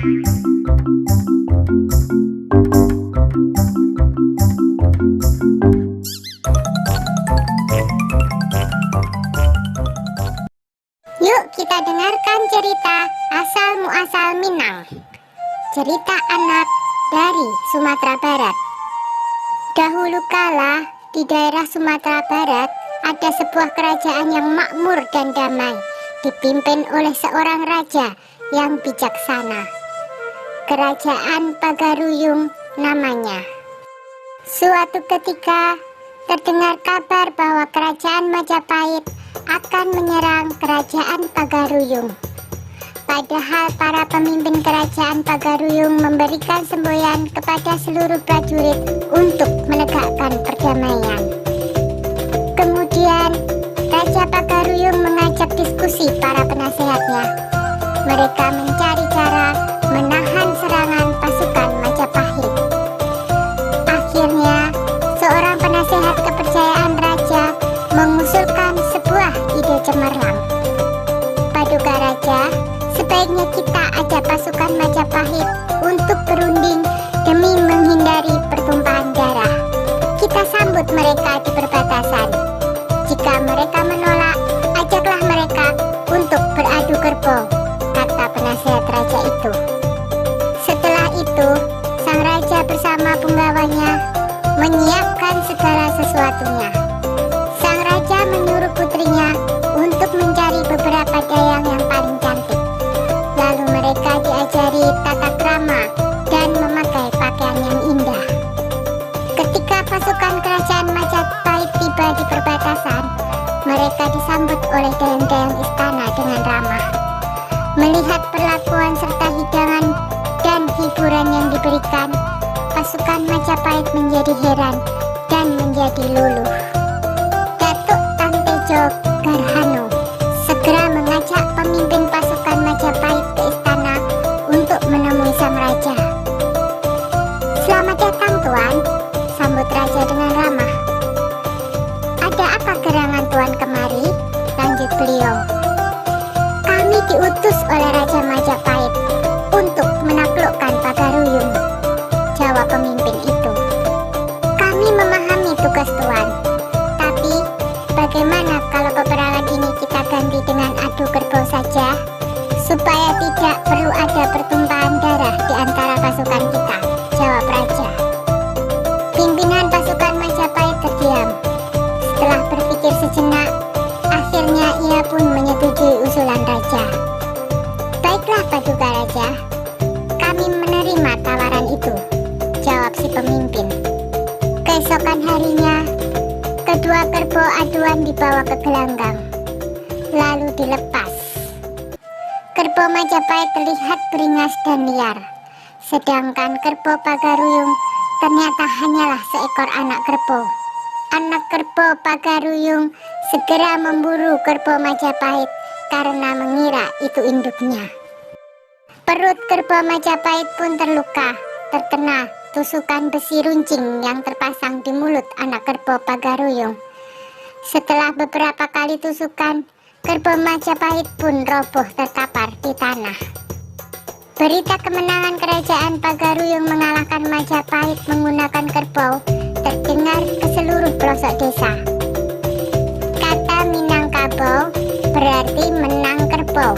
Yuk kita dengarkan cerita Asal Muasal Minang. Cerita anak dari Sumatera Barat. Dahulu kala di daerah Sumatera Barat ada sebuah kerajaan yang makmur dan damai, dipimpin oleh seorang raja yang bijaksana. Kerajaan Pagaruyung namanya. Suatu ketika terdengar kabar bahwa kerajaan Majapahit akan menyerang kerajaan Pagaruyung. Padahal para pemimpin kerajaan Pagaruyung memberikan semboyan kepada seluruh prajurit untuk menegakkan perdamaian. Kemudian Raja Pagaruyung mengajak diskusi para penasehatnya. Mereka mencari cara menahan serangan pasukan Majapahit. Akhirnya seorang penasehat kepercayaan raja mengusulkan sebuah ide cemerlang. Paduka Raja, sebaiknya kita ajak pasukan Majapahit untuk berunding demi menghindari pertumpahan darah. Kita sambut mereka di perbatasan. Jika mereka menolak, ajaklah mereka untuk beradu kerbau, kata penasehat raja itu. Setelah itu, sang raja bersama punggawanya menyiapkan segala sesuatunya. Sang raja menyuruh putrinya untuk mencari beberapa dayang yang paling cantik. Lalu mereka diajari tata krama dan memakai pakaian yang indah. Ketika pasukan kerajaan Majapahit tiba di perbatasan, mereka disambut oleh dayang-dayang istana dengan ramah. Melihat perlakuan serta hidangan dan hiburan yang diberikan, pasukan Majapahit menjadi heran dan menjadi luluh. Datuk Tantejo Garhano segera mengajak pemimpin pasukan Majapahit ke istana untuk menemui sang raja. "Selamat datang, Tuan," sambut raja dengan ramah. "Ada apa gerangan Tuan kemari?" lanjut beliau. "Kami diutus oleh Raja Majapahit untuk menaklukkan Pagaruyung," jawab pemimpin itu. "Kami memahami tugas Tuan, tapi bagaimana kalau peperangan ini kita ganti dengan adu kerbau saja, supaya tidak perlu ada pertumpahan darah di antara pasukan kita," jawab raja. Pimpinan pasukan Majapahit terdiam. Setelah berpikir sejenak, akhirnya ia pun menyetujui usulan raja. "Baiklah Paduka Raja, kami menerima tawaran itu," jawab si pemimpin. Keesokan harinya, kedua kerbau aduan dibawa ke gelanggang, lalu dilepas. Kerbau Majapahit terlihat beringas dan liar, sedangkan kerbau Pagaruyung ternyata hanyalah seekor anak kerbau. Anak kerbau Pagaruyung segera memburu kerbau Majapahit karena mengira itu induknya. Perut kerbau Majapahit pun terluka, terkena tusukan besi runcing yang terpasang di mulut anak kerbau Pagaruyung. Setelah beberapa kali tusukan, kerbau Majapahit pun roboh terkapar di tanah. Berita kemenangan kerajaan Pagaruyung mengalahkan Majapahit menggunakan kerbau terdengar ke seluruh pelosok desa. Kata Minangkabau berarti menang kerbau.